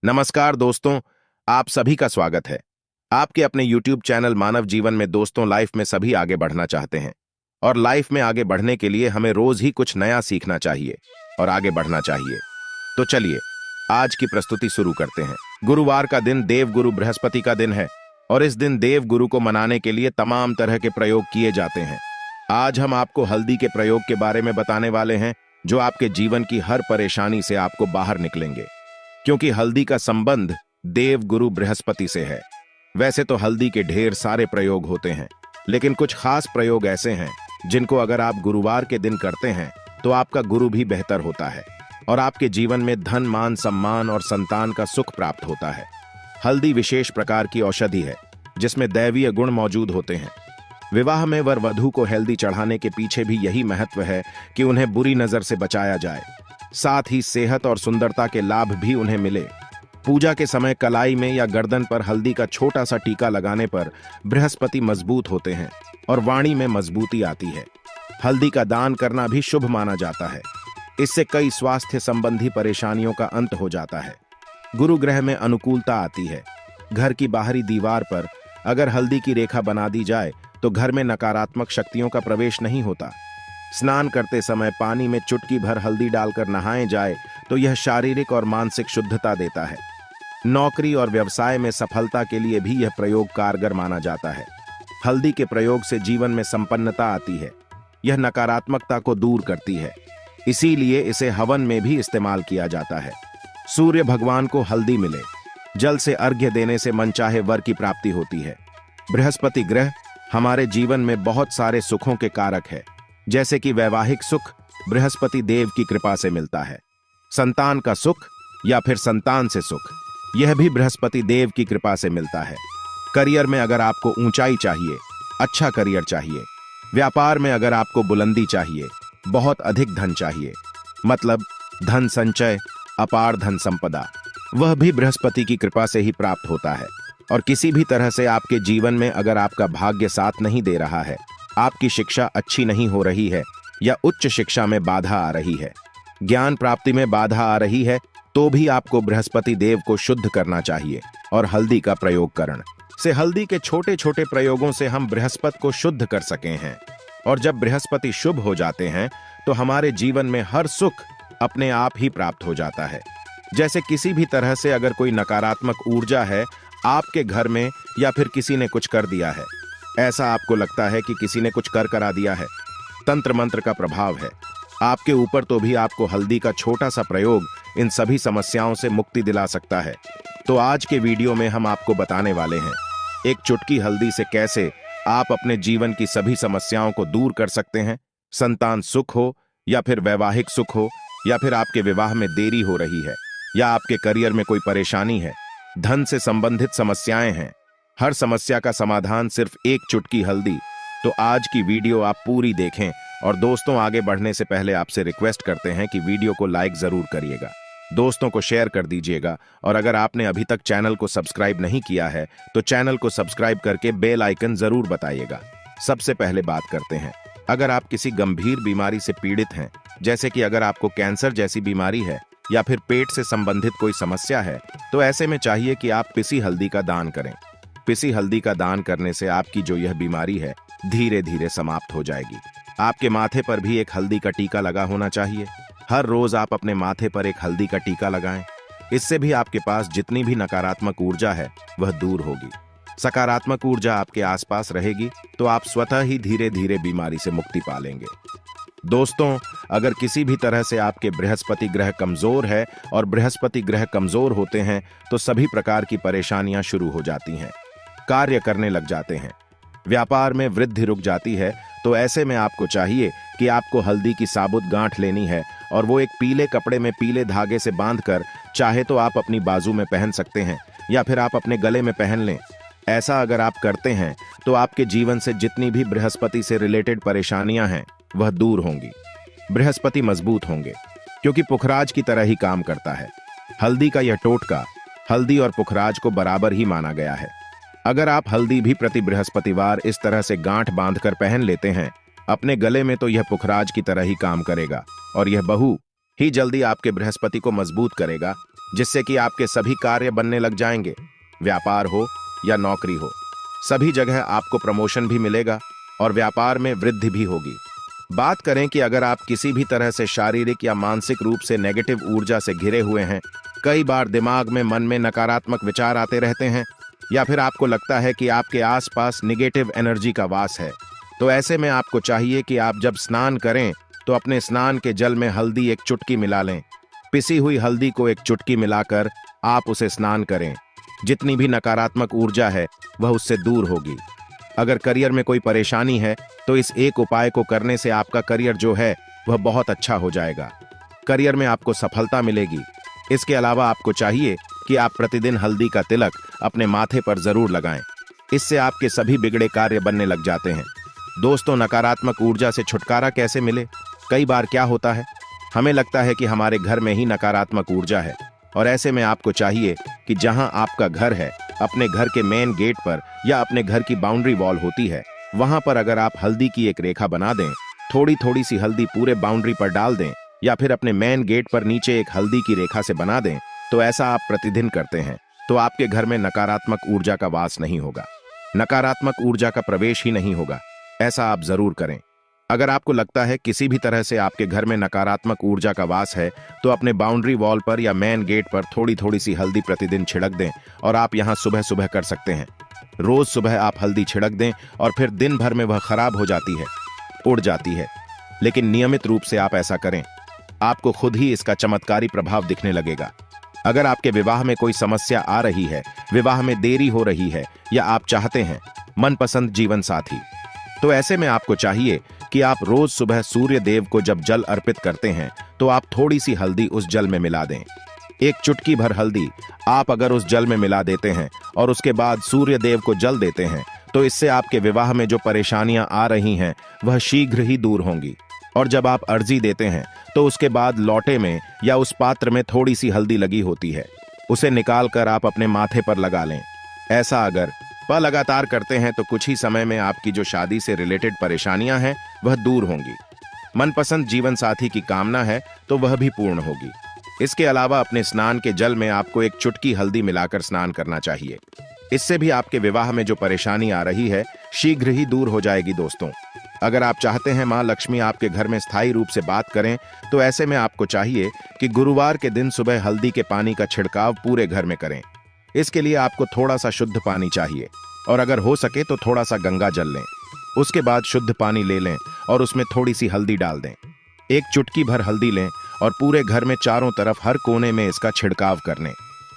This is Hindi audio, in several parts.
नमस्कार दोस्तों, आप सभी का स्वागत है। आपके अपने YouTube चैनल मानव जीवन में दोस्तों, लाइफ में सभी आगे बढ़ना चाहते हैं और लाइफ में आगे बढ़ने के लिए हमें रोज ही कुछ नया सीखना चाहिए और आगे बढ़ना चाहिए। तो चलिए आज की प्रस्तुति शुरू करते हैं। गुरुवार का दिन देवगुरु बृहस्पति का दिन है और इस दिन देवगुरु को मनाने के लिए तमाम तरह के प्रयोग किए जाते हैं। आज हम आपको हल्दी के प्रयोग के बारे में बताने वाले हैं जो आपके जीवन की हर परेशानी से आपको बाहर निकलेंगे, क्योंकि हल्दी का संबंध देव गुरु बृहस्पति से है। वैसे तो हल्दी के ढेर सारे प्रयोग होते हैं, लेकिन कुछ खास प्रयोग ऐसे हैं जिनको अगर आप गुरुवार के दिन करते हैं तो आपका गुरु भी बेहतर होता है और आपके जीवन में धन, मान, सम्मान और संतान का सुख प्राप्त होता है। हल्दी विशेष प्रकार की औषधि है जिसमें दैवीय गुण मौजूद होते हैं। विवाह में वर वधू को हल्दी चढ़ाने के पीछे भी यही महत्व है कि उन्हें बुरी नजर से बचाया जाए, साथ ही सेहत और सुंदरता के लाभ भी उन्हें मिले। पूजा के समय कलाई में या गर्दन पर हल्दी का छोटा सा टीका लगाने पर बृहस्पति मजबूत होते हैं और वाणी में मजबूती आती है। हल्दी का दान करना भी शुभ माना जाता है। इससे कई स्वास्थ्य संबंधी परेशानियों का अंत हो जाता है। गुरु ग्रह में अनुकूलता आती है। घर की बाहरी दीवार पर अगर हल्दी की रेखा बना दी जाए तो घर में नकारात्मक शक्तियों का प्रवेश नहीं होता। स्नान करते समय पानी में चुटकी भर हल्दी डालकर नहाए जाए तो यह शारीरिक और मानसिक शुद्धता देता है। नौकरी और व्यवसाय में सफलता के लिए भी यह प्रयोग कारगर माना जाता है। हल्दी के प्रयोग से जीवन में संपन्नता आती है। यह नकारात्मकता को दूर करती है, इसीलिए इसे हवन में भी इस्तेमाल किया जाता है। सूर्य भगवान को हल्दी मिले, जल से अर्घ्य देने से मनचाहे वर की प्राप्ति होती है। बृहस्पति ग्रह हमारे जीवन में बहुत सारे सुखों के कारक है, जैसे कि वैवाहिक सुख बृहस्पति देव की कृपा से मिलता है। संतान का सुख या फिर संतान से सुख, यह भी बृहस्पति देव की कृपा से मिलता है। करियर में अगर आपको ऊंचाई चाहिए, अच्छा करियर चाहिए, व्यापार में अगर आपको बुलंदी चाहिए, बहुत अधिक धन चाहिए, मतलब धन संचय, अपार धन संपदा, वह भी बृहस्पति की कृपा से ही प्राप्त होता है। और किसी भी तरह से आपके जीवन में अगर आपका भाग्य साथ नहीं दे रहा है, आपकी शिक्षा अच्छी नहीं हो रही है या उच्च शिक्षा में बाधा आ रही है, ज्ञान प्राप्ति में बाधा आ रही है, तो भी आपको बृहस्पति देव को शुद्ध करना चाहिए और हल्दी का प्रयोग करण से हल्दी के छोटे छोटे प्रयोगों से हम बृहस्पति को शुद्ध कर सके हैं। और जब बृहस्पति शुभ हो जाते हैं तो हमारे जीवन में हर सुख अपने आप ही प्राप्त हो जाता है। जैसे किसी भी तरह से अगर कोई नकारात्मक ऊर्जा है आपके घर में या फिर किसी ने कुछ कर दिया है, ऐसा आपको लगता है कि किसी ने कुछ कर करा दिया है, तंत्र मंत्र का प्रभाव है आपके ऊपर, तो भी आपको हल्दी का छोटा सा प्रयोग इन सभी समस्याओं से मुक्ति दिला सकता है। तो आज के वीडियो में हम आपको बताने वाले हैं एक चुटकी हल्दी से कैसे आप अपने जीवन की सभी समस्याओं को दूर कर सकते हैं। संतान सुख हो या फिर वैवाहिक सुख हो या फिर आपके विवाह में देरी हो रही है या आपके करियर में कोई परेशानी है, धन से संबंधित समस्याएं हैं, हर समस्या का समाधान सिर्फ एक चुटकी हल्दी। तो आज की वीडियो आप पूरी देखें। और दोस्तों, आगे बढ़ने से पहले आपसे रिक्वेस्ट करते हैं कि वीडियो को लाइक जरूर करिएगा, दोस्तों को शेयर कर दीजिएगा और अगर आपने अभी तक चैनल को सब्सक्राइब नहीं किया है तो चैनल को सब्सक्राइब करके बेल आइकन जरूर बताइएगा। सबसे पहले बात करते हैं, अगर आप किसी गंभीर बीमारी से पीड़ित हैं, जैसे कि अगर आपको कैंसर जैसी बीमारी है या फिर पेट से संबंधित कोई समस्या है, तो ऐसे में चाहिए कि आप पिसी हल्दी का दान करें। पिसी हल्दी का दान करने से आपकी जो यह बीमारी है धीरे धीरे समाप्त हो जाएगी। आपके माथे पर भी एक हल्दी का टीका लगा होना चाहिए। हर रोज आप अपने माथे पर एक हल्दी का टीका लगाएं। इससे भी आपके पास जितनी भी नकारात्मक ऊर्जा है वह दूर होगी। सकारात्मक ऊर्जा आपके आसपास रहेगी तो आप स्वतः ही धीरे धीरे बीमारी से मुक्ति पा लेंगे। दोस्तों, अगर किसी भी तरह से आपके बृहस्पति ग्रह कमजोर है और बृहस्पति ग्रह कमजोर होते हैं तो सभी प्रकार की परेशानियां शुरू हो जाती हैं, कार्य करने लग जाते हैं, व्यापार में वृद्धि रुक जाती है। तो ऐसे में आपको चाहिए कि आपको हल्दी की साबुत गांठ लेनी है और वो एक पीले कपड़े में पीले धागे से बांधकर, चाहे तो आप अपनी बाजू में पहन सकते हैं या फिर आप अपने गले में पहन लें। ऐसा अगर आप करते हैं तो आपके जीवन से जितनी भी बृहस्पति से रिलेटेड परेशानियां हैं वह दूर होंगी। बृहस्पति मजबूत होंगे क्योंकि पुखराज की तरह ही काम करता है। हल्दी का यह टोटका हल्दी और पुखराज को बराबर ही माना गया है। अगर आप हल्दी भी प्रति बृहस्पतिवार इस तरह से गांठ बांधकर पहन लेते हैं अपने गले में, तो यह पुखराज की तरह ही काम करेगा और यह बहु ही जल्दी आपके बृहस्पति को मजबूत करेगा जिससे कि आपके सभी कार्य बनने लग जाएंगे। व्यापार हो या नौकरी हो, सभी जगह आपको प्रमोशन भी मिलेगा और व्यापार में वृद्धि भी होगी। बात करें कि अगर आप किसी भी तरह से शारीरिक या मानसिक रूप से नेगेटिव ऊर्जा से घिरे हुए हैं, कई बार दिमाग में मन में नकारात्मक विचार आते रहते हैं, या फिर आपको लगता है कि आपके आसपास निगेटिव एनर्जी का वास है, तो ऐसे में आपको चाहिए कि आप जब स्नान करें तो अपने स्नान के जल में हल्दी एक चुटकी मिला लें। पिसी हुई हल्दी को एक चुटकी मिलाकर आप उसे स्नान करें। जितनी भी नकारात्मक ऊर्जा है वह उससे दूर होगी। अगर करियर में कोई परेशानी है तो इस एक उपाय को करने से आपका करियर जो है वह बहुत अच्छा हो जाएगा। करियर में आपको सफलता मिलेगी। इसके अलावा आपको चाहिए कि आप प्रतिदिन हल्दी का तिलक अपने माथे पर जरूर लगाएं। इससे आपके सभी बिगड़े कार्य बनने लग जाते हैं। दोस्तों, नकारात्मक ऊर्जा से छुटकारा कैसे मिले? कई बार क्या होता है, हमें लगता है कि हमारे घर में ही नकारात्मक ऊर्जा है, और ऐसे में आपको चाहिए कि जहां आपका घर है, अपने घर के मेन गेट पर या अपने घर की बाउंड्री वॉल होती है, वहां पर अगर आप हल्दी की एक रेखा बना दें, थोड़ी थोड़ी सी हल्दी पूरे बाउंड्री पर डाल दें, या फिर अपने मेन गेट पर नीचे एक हल्दी की रेखा से बना दें, तो ऐसा आप प्रतिदिन करते हैं तो आपके घर में नकारात्मक ऊर्जा का वास नहीं होगा, नकारात्मक ऊर्जा का प्रवेश ही नहीं होगा। ऐसा आप जरूर करें। अगर आपको लगता है किसी भी तरह से आपके घर में नकारात्मक ऊर्जा का वास है, तो अपने बाउंड्री वॉल पर या मेन गेट पर थोड़ी थोड़ी सी हल्दी प्रतिदिन छिड़क दें, और आप यहां सुबह सुबह कर सकते हैं। रोज सुबह आप हल्दी छिड़क दें और फिर दिन भर में वह खराब हो जाती है, उड़ जाती है। लेकिन नियमित रूप से आप ऐसा करें, आपको खुद ही इसका चमत्कारी प्रभाव दिखने लगेगा। अगर आपके विवाह में कोई समस्या आ रही है, विवाह में देरी हो रही है, या आप चाहते हैं मनपसंद जीवन साथी, तो ऐसे में आपको चाहिए कि आप रोज सुबह सूर्य देव को जब जल अर्पित करते हैं तो आप थोड़ी सी हल्दी उस जल में मिला दें। एक चुटकी भर हल्दी आप अगर उस जल में मिला देते हैं और उसके बाद सूर्य देव को जल देते हैं, तो इससे आपके विवाह में जो परेशानियां आ रही हैं वह शीघ्र ही दूर होंगी। और जब आप अर्जी देते हैं तो उसके बाद लौटे में या उस पात्र में थोड़ी सी हल्दी लगी होती है, उसे निकाल कर आप अपने माथे पर लगा लें। ऐसा अगर लगातार करते हैं तो कुछ ही समय में आपकी जो शादी से रिलेटेड परेशानियां हैं वह दूर होंगी। मनपसंद जीवन साथी की कामना है तो वह भी पूर्ण होगी। इसके अलावा अपने स्नान के जल में आपको एक चुटकी हल्दी मिलाकर स्नान करना चाहिए। इससे भी आपके विवाह में जो परेशानी आ रही है शीघ्र ही दूर हो जाएगी। दोस्तों, अगर आप चाहते हैं मां लक्ष्मी आपके घर में स्थायी रूप से बात करें, तो ऐसे में आपको चाहिए कि गुरुवार के दिन सुबह हल्दी के पानी का छिड़काव पूरे घर में करें। इसके लिए आपको थोड़ा सा शुद्ध पानी चाहिए, और अगर हो सके तो थोड़ा सा गंगा जल लें। उसके बाद शुद्ध पानी ले लें और उसमें थोड़ी सी हल्दी डाल दें। एक चुटकी भर हल्दी लें और पूरे घर में चारों तरफ हर कोने में इसका छिड़काव कर लें।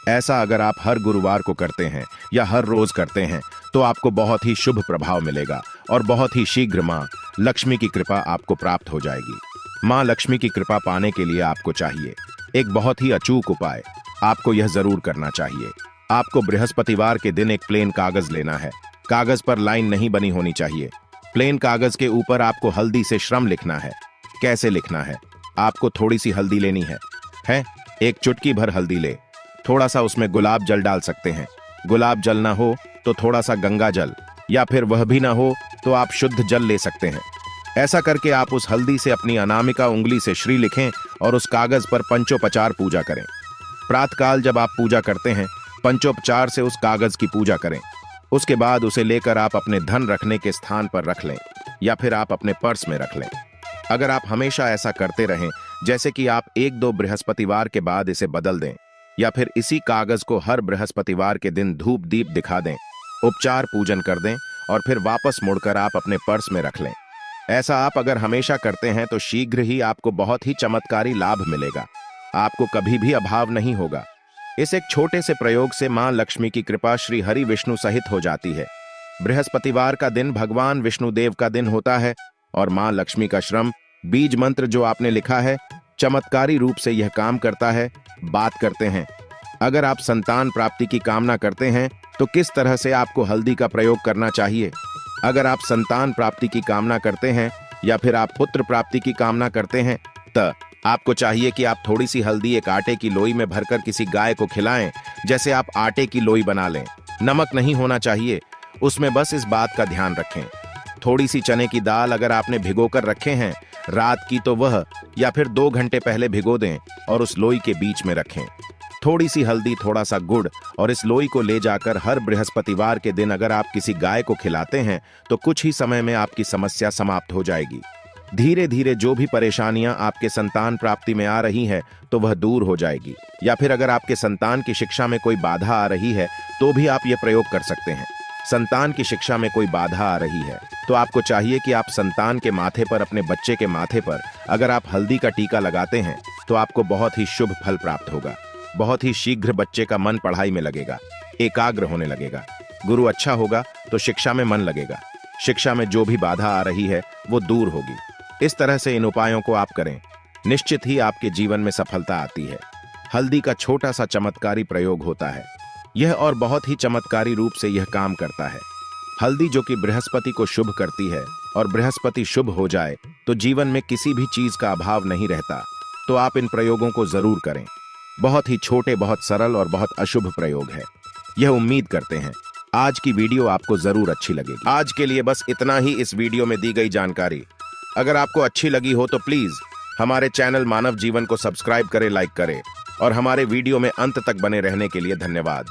ऐसा अगर आप हर गुरुवार को करते हैं या हर रोज करते हैं तो आपको बहुत ही शुभ प्रभाव मिलेगा और बहुत ही शीघ्र मां लक्ष्मी की कृपा आपको प्राप्त हो जाएगी। मां लक्ष्मी की कृपा पाने के लिए आपको चाहिए एक बहुत ही अचूक उपाय। आपको यह जरूर करना चाहिए। आपको बृहस्पतिवार के दिन एक प्लेन कागज लेना है। कागज पर लाइन नहीं बनी होनी चाहिए। प्लेन कागज के ऊपर आपको हल्दी से श्रम लिखना है। कैसे लिखना है? आपको थोड़ी सी हल्दी लेनी है? एक चुटकी भर हल्दी ले, थोड़ा सा उसमें गुलाब जल डाल सकते हैं। गुलाब जल ना हो तो थोड़ा सा गंगा जल, या फिर वह भी ना हो तो आप शुद्ध जल ले सकते हैं। ऐसा करके आप उस हल्दी से अपनी अनामिका उंगली से श्री लिखें और उस कागज पर पंचोपचार पूजा करें। प्रातःकाल जब आप पूजा करते हैं, पंचोपचार से उस कागज की पूजा करें। उसके बाद उसे लेकर आप अपने धन रखने के स्थान पर रख लें, या फिर आप अपने पर्स में रख लें। अगर आप हमेशा ऐसा करते रहें, जैसे कि आप 1-2 बृहस्पतिवार के बाद इसे बदल दें, या फिर इसी कागज को हर बृहस्पतिवार के दिन धूप दीप दिखा दें, उपचार पूजन कर दें और फिर वापस मुड़कर आप अपने पर्स में रख लें। ऐसा आप अगर हमेशा करते हैं तो शीघ्र ही आपको बहुत ही चमत्कारी लाभ मिलेगा। आपको कभी भी अभाव नहीं होगा। इस एक छोटे से प्रयोग से मां लक्ष्मी की कृपा श्री हरि विष्णु सहित हो जाती है। बृहस्पतिवार का दिन भगवान विष्णुदेव का दिन होता है और मां लक्ष्मी का श्रम बीज मंत्र जो आपने लिखा है चमत्कारी रूप से यह काम करता है। बात करते हैं, अगर आप संतान प्राप्ति की कामना करते हैं तो किस तरह से आपको हल्दी का प्रयोग करना चाहिए। अगर आप संतान प्राप्ति की कामना करते हैं या फिर आप पुत्र प्राप्ति की कामना करते हैं, तो आपको चाहिए कि आप थोड़ी सी हल्दी एक आटे की लोई में भरकर किसी गाय को खिलाएं। जैसे आप आटे की लोई बना लें, नमक नहीं होना चाहिए उसमें, बस इस बात का ध्यान रखें। थोड़ी सी चने की दाल अगर आपने भिगोकर रखे हैं रात की, तो वह या फिर 2 घंटे पहले भिगो दें और उस लोई के बीच में रखें। थोड़ी सी हल्दी, थोड़ा सा गुड़ और इस लोई को ले जाकर हर बृहस्पतिवार के दिन अगर आप किसी गाय को खिलाते हैं तो कुछ ही समय में आपकी समस्या समाप्त हो जाएगी। धीरे धीरे जो भी परेशानियां आपके संतान प्राप्ति में आ रही है तो वह दूर हो जाएगी। या फिर अगर आपके संतान की शिक्षा में कोई बाधा आ रही है तो भी आप यह प्रयोग कर सकते हैं। संतान की शिक्षा में कोई बाधा आ रही है तो आपको चाहिए कि आप संतान के माथे पर, अपने बच्चे के माथे पर अगर आप हल्दी का टीका लगाते हैं तो आपको बहुत ही शुभ फल प्राप्त होगा। बहुत ही शीघ्र बच्चे का मन पढ़ाई में लगेगा, एकाग्र होने लगेगा। गुरु अच्छा होगा तो शिक्षा में मन लगेगा। शिक्षा में जो भी बाधा आ रही है वो दूर होगी। इस तरह से इन उपायों को आप करें, निश्चित ही आपके जीवन में सफलता आती है। हल्दी का छोटा सा चमत्कारी प्रयोग होता है यह, और बहुत ही चमत्कारी रूप से यह काम करता है। हल्दी जो कि बृहस्पति को शुभ करती है, और बृहस्पति शुभ हो जाए तो जीवन में किसी भी चीज का अभाव नहीं रहता। तो आप इन प्रयोगों को जरूर करें। बहुत ही छोटे, बहुत सरल और बहुत अशुभ प्रयोग है। यह उम्मीद करते हैं आज की वीडियो आपको जरूर अच्छी लगेगी। आज के लिए बस इतना ही इस वीडियो में दी गई जानकारी। अगर आपको अच्छी लगी हो तो प्लीज हमारे चैनल मानव जीवन को सब्सक्राइब करें, लाइक करें और हमारे वीडियो में अंत तक बने रहने के लिए धन्यवाद।